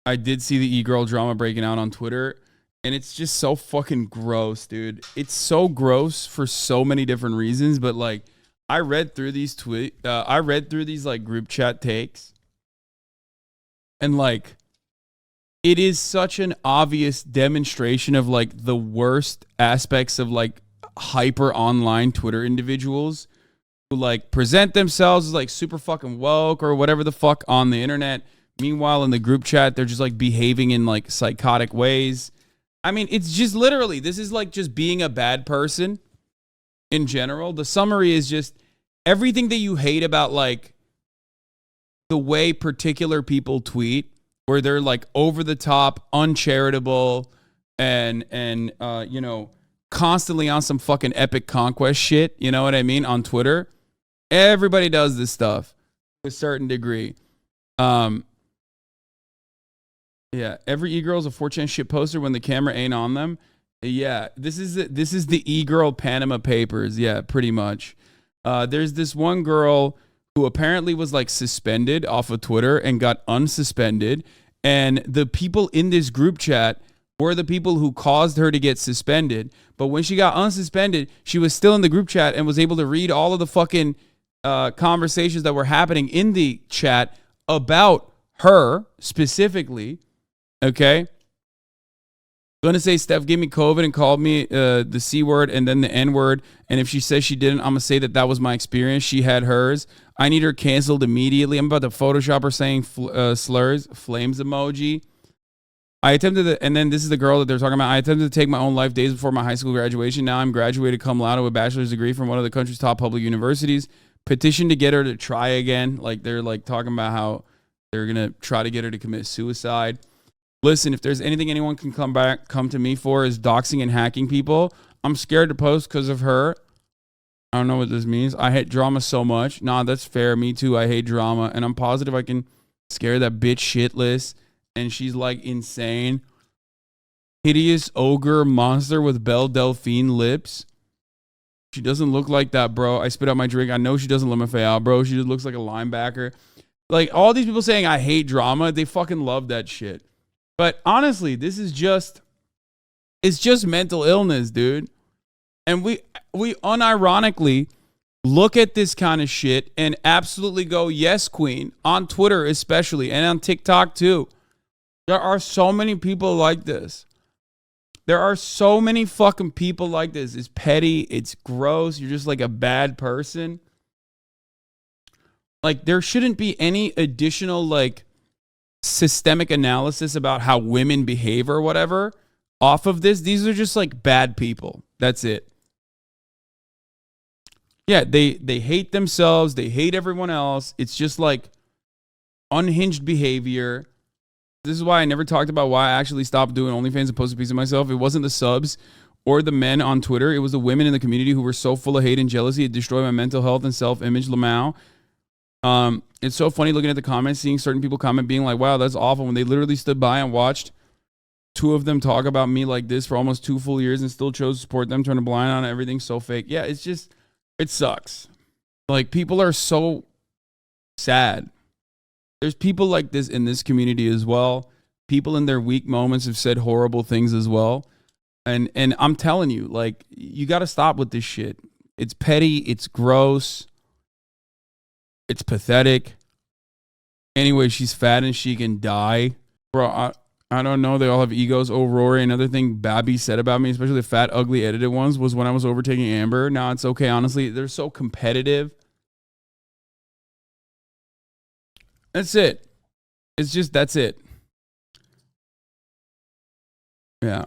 I did see the e-girl drama breaking out on Twitter, and it's just so fucking gross, dude. It's so gross for so many different reasons, but like I read through these like group chat takes, and like it is such an obvious demonstration of like the worst aspects of like hyper online Twitter individuals who like present themselves as like super fucking woke or whatever the fuck on the internet. Meanwhile, in the group chat, they're just like behaving in like psychotic ways. I mean, it's just literally, this is like just being a bad person in general. The summary is just everything that you hate about like the way particular people tweet, where they're like over the top, uncharitable, and you know, constantly on some fucking epic conquest shit. You know what I mean? On Twitter, everybody does this stuff to a certain degree. Yeah, every e-girl is a 4chan shit poster when the camera ain't on them. Yeah, this is the e-girl Panama Papers. Yeah, pretty much. There's this one girl who apparently was like suspended off of Twitter and got unsuspended, and the people in this group chat were the people who caused her to get suspended. But when she got unsuspended, she was still in the group chat and was able to read all of the fucking conversations that were happening in the chat about her specifically. Okay. Gonna say Steph gave me COVID and called me the C word and then the N word. And if she says she didn't, I'm gonna say that was my experience. She had hers. I need her canceled immediately. I'm about to Photoshop her saying slurs, flames emoji. I attempted and then this is the girl that they're talking about. I attempted to take my own life days before my high school graduation. Now I'm graduated cum laude with a bachelor's degree from one of the country's top public universities. Petition to get her to try again. Like they're like talking about how they're gonna try to get her to commit suicide. Listen, if there's anything anyone can come to me for is doxing and hacking people. I'm scared to post because of her. I don't know what this means. I hate drama so much. Nah, that's fair. Me too. I hate drama. And I'm positive I can scare that bitch shitless. And she's like insane. Hideous ogre monster with Belle Delphine lips. She doesn't look like that, bro. I spit out my drink. I know she doesn't let me fail, bro. She just looks like a linebacker. Like all these people saying I hate drama, they fucking love that shit. But honestly, it's just mental illness, dude. And we unironically look at this kind of shit and absolutely go, yes, queen, on Twitter especially, and on TikTok too. There are so many people like this. There are so many fucking people like this. It's petty. It's gross. You're just like a bad person. Like there shouldn't be any additional like systemic analysis about how women behave or whatever off of this. These are just like bad people. That's it. Yeah, they hate themselves. They hate everyone else. It's just like unhinged behavior. This is why I never talked about why I actually stopped doing OnlyFans and posted a piece of myself. It wasn't the subs or the men on Twitter. It was the women in the community who were so full of hate and jealousy. It destroyed my mental health and self-image. Lamau. It's so funny looking at the comments, seeing certain people comment being like, wow, that's awful, when they literally stood by and watched two of them talk about me like this for almost 2 full years and still chose to support them, turn a blind on everything so fake. Yeah, it's just, it sucks. Like, people are so sad. There's people like this in this community as well. People in their weak moments have said horrible things as well. And I'm telling you, like, you got to stop with this shit. It's petty. It's gross. It's pathetic. Anyway, she's fat and she can die. Bro, I don't know. They all have egos. Oh, Rory, another thing Babby said about me, especially the fat, ugly, edited ones, was when I was overtaking Amber. Now it's okay, honestly. They're so competitive. That's it. It's just, that's it. Yeah.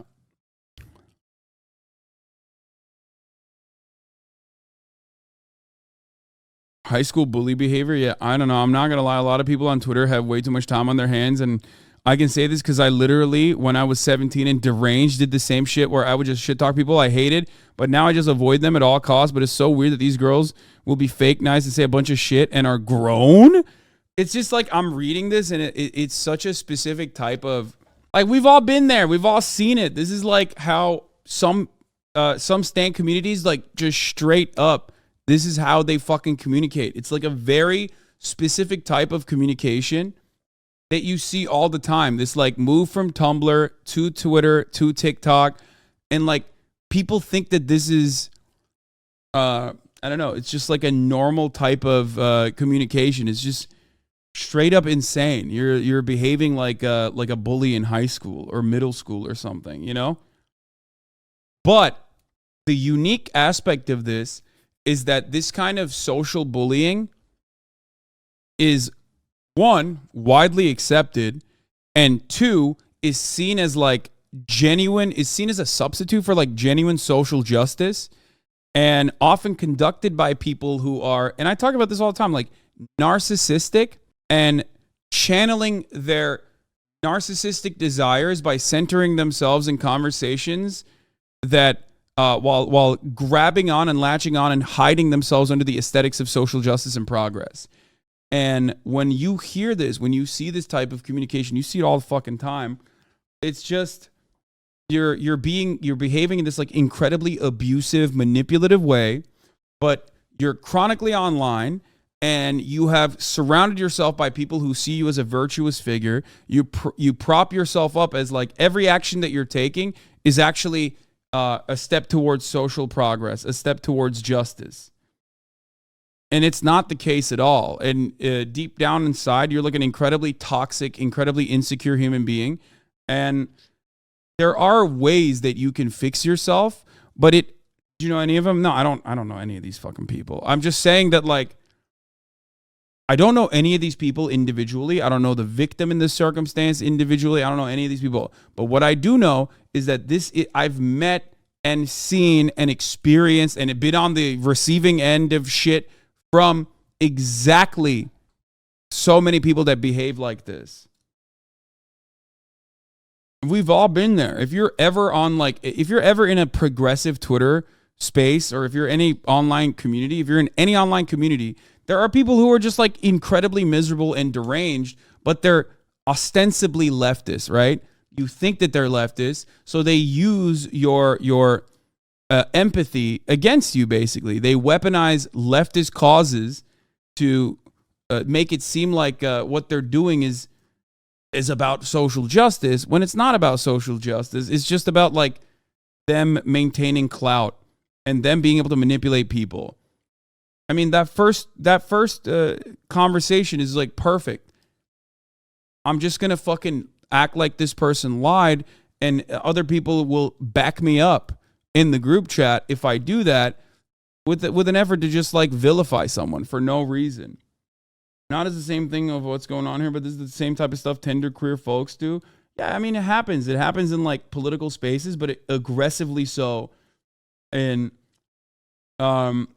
High school bully behavior. Yeah, I don't know. I'm not going to lie. A lot of people on Twitter have way too much time on their hands. And I can say this because I literally, when I was 17 and deranged, did the same shit where I would just shit talk people I hated. But now I just avoid them at all costs. But it's so weird that these girls will be fake nice and say a bunch of shit and are grown. It's just like I'm reading this and it's such a specific type of, like, we've all been there. We've all seen it. This is like how some stan communities, like, just straight up, this is how they fucking communicate. It's like a very specific type of communication that you see all the time. This like move from Tumblr to Twitter to TikTok, and like people think that this is I don't know, it's just like a normal type of communication. It's just straight up insane. You're behaving like a bully in high school or middle school or something, you know? But the unique aspect of this is that this kind of social bullying is, one, widely accepted, and two, is seen as like genuine, is seen as a substitute for like genuine social justice, and often conducted by people who are, and I talk about this all the time, like narcissistic and channeling their narcissistic desires by centering themselves in conversations that while grabbing on and latching on and hiding themselves under the aesthetics of social justice and progress. And when you hear this, when you see this type of communication, you see it all the fucking time. It's just you're behaving in this like incredibly abusive, manipulative way, but you're chronically online and you have surrounded yourself by people who see you as a virtuous figure. You prop yourself up as like every action that you're taking is actually a step towards social progress, a step towards justice. And it's not the case at all. And deep down inside, you're like an incredibly toxic, incredibly insecure human being. And there are ways that you can fix yourself, but do you know any of them? No, I don't know any of these fucking people. I'm just saying that, like, I don't know any of these people individually. I don't know the victim in this circumstance individually. I don't know any of these people. But what I do know is that I've met and seen and experienced and been on the receiving end of shit from exactly so many people that behave like this. We've all been there. If you're ever in a progressive Twitter space, or if you're any online community, if you're in any online community, there are people who are just like incredibly miserable and deranged, but they're ostensibly leftist, right? You think that they're leftist, so they use your empathy against you, basically. They weaponize leftist causes to make it seem like what they're doing is about social justice, when it's not about social justice. It's just about like them maintaining clout and them being able to manipulate people. I mean, that first conversation is like perfect. I'm just going to fucking act like this person lied, and other people will back me up in the group chat if I do that, with an effort to just like vilify someone for no reason. Not as the same thing of what's going on here, but this is the same type of stuff tender queer folks do. Yeah, I mean, it happens. It happens in like political spaces, but aggressively so in like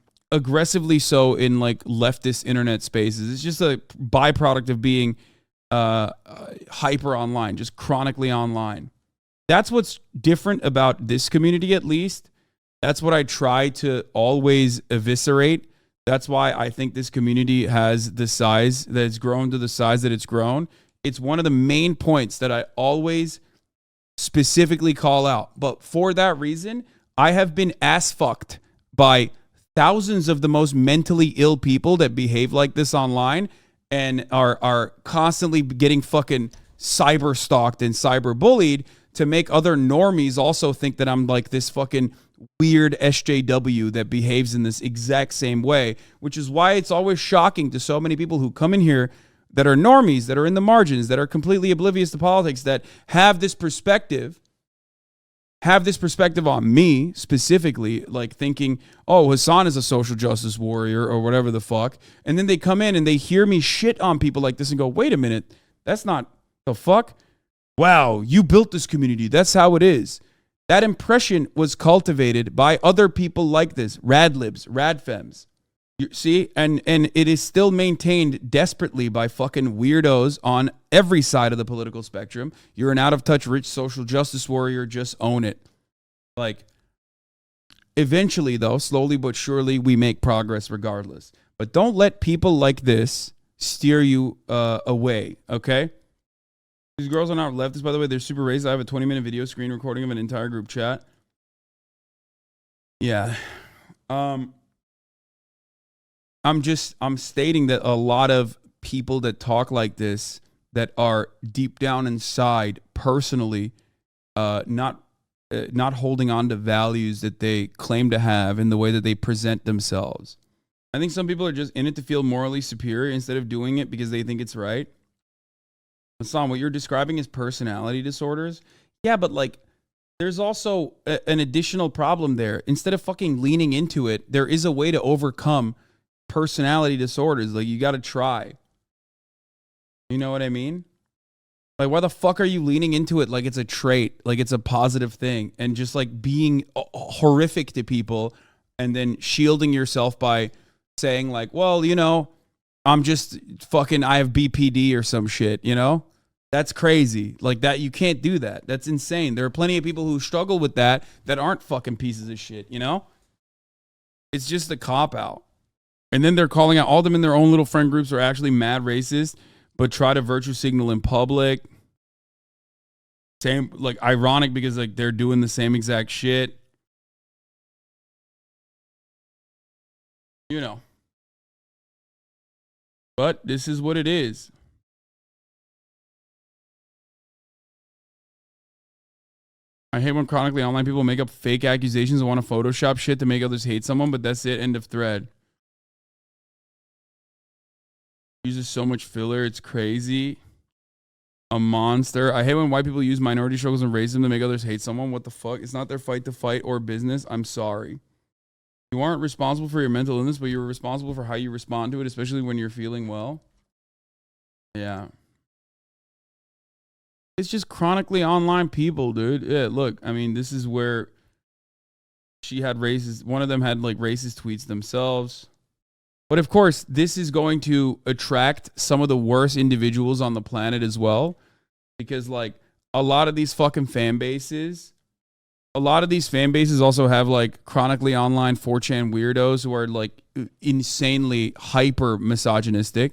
leftist internet spaces. It's just a byproduct of being hyper online, just chronically online. That's what's different about this community, at least. That's what I try to always eviscerate. That's why I think this community has the size that it's grown to the size that it's grown. It's one of the main points that I always specifically call out. But for that reason, I have been ass fucked by thousands of the most mentally ill people that behave like this online and are constantly getting fucking cyber stalked and cyber bullied to make other normies also think that I'm like this fucking weird SJW that behaves in this exact same way, which is why it's always shocking to so many people who come in here that are normies, that are in the margins, that are completely oblivious to politics, that have this perspective on me specifically, like thinking, oh, Hasan is a social justice warrior or whatever the fuck. And then they come in and they hear me shit on people like this and go, wait a minute, that's not the fuck. Wow, you built this community. That's how it is. That impression was cultivated by other people like this, radlibs, radfems. You see, and it is still maintained desperately by fucking weirdos on every side of the political spectrum. You're an out-of-touch rich social justice warrior, just own it. Like, eventually, though, slowly but surely, we make progress regardless. But don't let people like this steer you away, okay? These girls are not leftists, by the way. They're super racist. I have a 20-minute video screen recording of an entire group chat. Yeah. I'm stating that a lot of people that talk like this that are deep down inside, personally, not holding on to values that they claim to have in the way that they present themselves. I think some people are just in it to feel morally superior instead of doing it because they think it's right. Hassan, what you're describing is personality disorders. Yeah, but like, there's also an additional problem there. Instead of fucking leaning into it, there is a way to overcome personality disorders. Like, you got to try. You know what I mean? Like, why the fuck are you leaning into it like it's a trait, like it's a positive thing, and just like being horrific to people and then shielding yourself by saying like, well, you know, I'm just fucking, I have BPD or some shit, you know? That's crazy. Like that, you can't do that. That's insane. There are plenty of people who struggle with that aren't fucking pieces of shit, you know? It's just a cop-out. And then they're calling out, all of them in their own little friend groups are actually mad racist, but try to virtue signal in public. Same, like, ironic because like they're doing the same exact shit. You know. But this is what it is. I hate when chronically online people make up fake accusations and want to Photoshop shit to make others hate someone, but that's it. End of thread. Uses so much filler. It's crazy. A monster. I hate when white people use minority struggles and racism to make others hate someone. What the fuck? It's not their fight to fight or business. I'm sorry. You aren't responsible for your mental illness, but you're responsible for how you respond to it, especially when you're feeling well. Yeah. It's just chronically online people, dude. Yeah, look, I mean, this is where she had racist, one of them had like racist tweets themselves. But of course, this is going to attract some of the worst individuals on the planet as well. Because like a lot of these fucking fan bases, also have like chronically online 4chan weirdos who are like insanely hyper misogynistic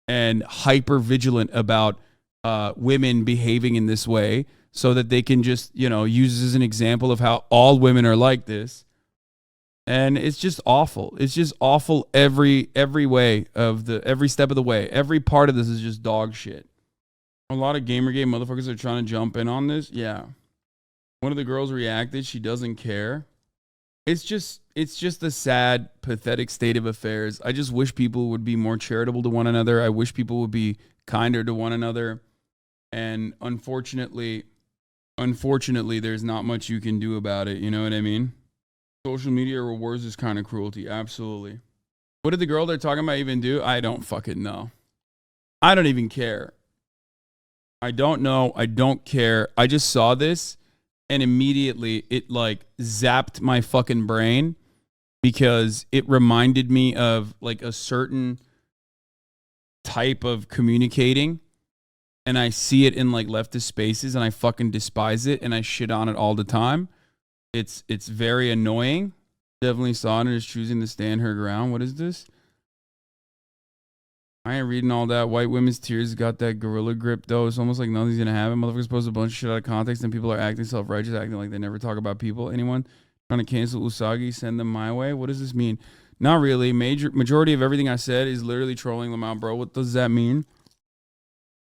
and hyper vigilant about women behaving in this way so that they can just, you know, use this as an example of how all women are like this. And it's just awful. It's just awful every way of every step of the way. Every part of this is just dog shit. A lot of Gamergate motherfuckers are trying to jump in on this. Yeah. One of the girls reacted. She doesn't care. It's just a sad, pathetic state of affairs. I just wish people would be more charitable to one another. I wish people would be kinder to one another. And unfortunately, there's not much you can do about it. You know what I mean? Social media rewards this kind of cruelty. Absolutely. What did the girl they're talking about even do? I don't fucking know. I don't even care. I don't know. I don't care. I just saw this and immediately it like zapped my fucking brain because it reminded me of like a certain type of communicating. And I see it in like leftist spaces and I fucking despise it and I shit on it all the time. It's very annoying. Definitely saw it and is choosing to stand her ground. What is this? I ain't reading all that. White women's tears got that gorilla grip though. It's almost like nothing's gonna happen. Motherfuckers post a bunch of shit out of context and people are acting self-righteous, acting like they never talk about people. Anyone trying to cancel Usagi, send them my way. What does this mean? Not really. Majority of everything I said is literally trolling Lamont, bro. What does that mean?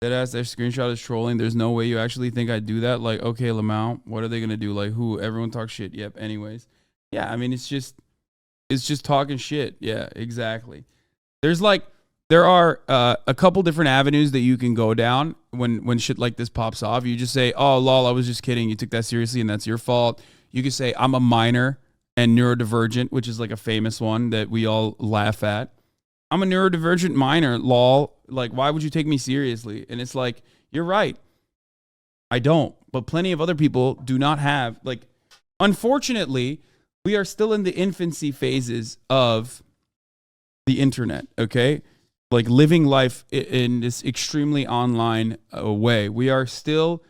That screenshot is trolling. There's no way you actually think I'd do that. Like, okay, Lamont, what are they gonna do? Like, who? Everyone talks shit. Yep. Anyways, yeah. I mean, it's just talking shit. Yeah, exactly. There are a couple different avenues that you can go down when shit like this pops off. You just say, "Oh, lol, I was just kidding. You took that seriously, and that's your fault." You can say, "I'm a minor and neurodivergent," which is like a famous one that we all laugh at. I'm a neurodivergent minor, lol. Like, why would you take me seriously? And it's like, you're right. I don't. But plenty of other people do not have. Like, unfortunately, we are still in the infancy phases of the internet, okay? Like, living life in this extremely online way. We are still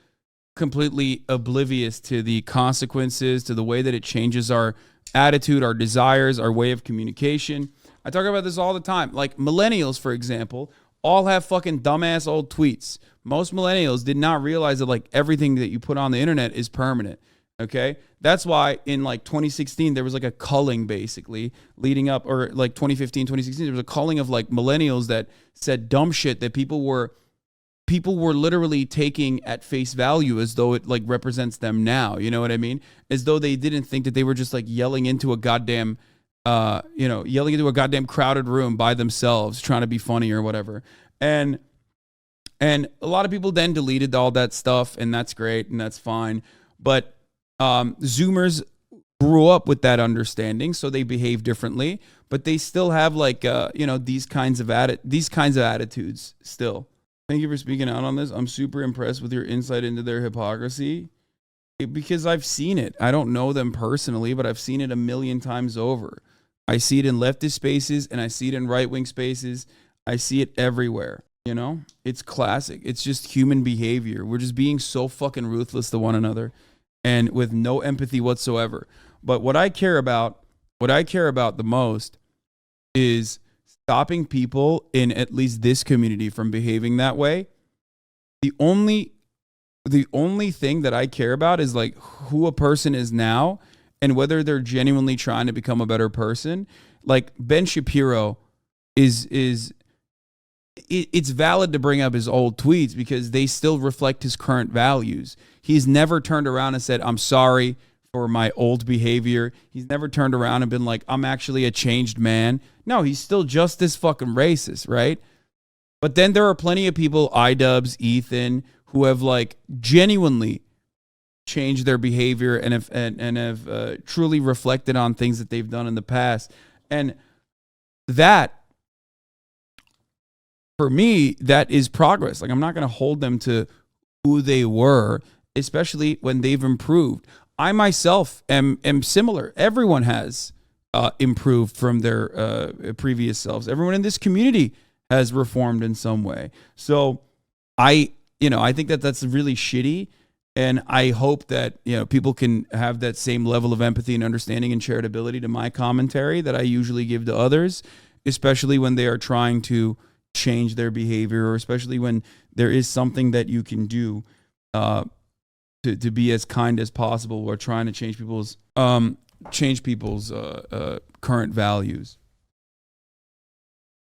completely oblivious to the consequences, to the way that it changes our attitude, our desires, our way of communication. I talk about this all the time. Like millennials, for example, all have fucking dumbass old tweets. Most millennials did not realize that like everything that you put on the internet is permanent. Okay. That's why in like 2016, there was like a culling basically leading up, or like 2015, 2016, there was a culling of like millennials that said dumb shit that people were people were literally taking at face value as though it like represents them now. You know what I mean? As though they didn't think that they were just like yelling into a goddamn, yelling into a goddamn crowded room by themselves, trying to be funny or whatever. And a lot of people then deleted all that stuff, and that's great and that's fine. But Zoomers grew up with that understanding, so they behave differently. But they still have like these kinds of attitudes still. Thank you for speaking out on this. I'm super impressed with your insight into their hypocrisy because I've seen it. I don't know them personally, but I've seen it a million times over. I see it in leftist spaces and I see it in right-wing spaces. I see it everywhere. You know, it's classic. It's just human behavior. We're just being so fucking ruthless to one another and with no empathy whatsoever. But what I care about the most is stopping people in at least this community from behaving that way. The only thing that I care about is like who a person is now and whether they're genuinely trying to become a better person. Like Ben Shapiro it's valid to bring up his old tweets because they still reflect his current values. He's never turned around and said, I'm sorry for my old behavior. He's never turned around and been like, I'm actually a changed man. No, he's still just this fucking racist, right? But then there are plenty of people, iDubbbz, Ethan, who have like genuinely changed their behavior and have truly reflected on things that they've done in the past. And that, for me, that is progress. Like, I'm not going to hold them to who they were, especially when they've improved. I myself am similar. Everyone has improved from their previous selves. Everyone in this community has reformed in some way. So I think that that's really shitty. And I hope that, people can have that same level of empathy and understanding and charitability to my commentary that I usually give to others, especially when they are trying to change their behavior, or especially when there is something that you can do to be as kind as possible, or trying to change people's current values.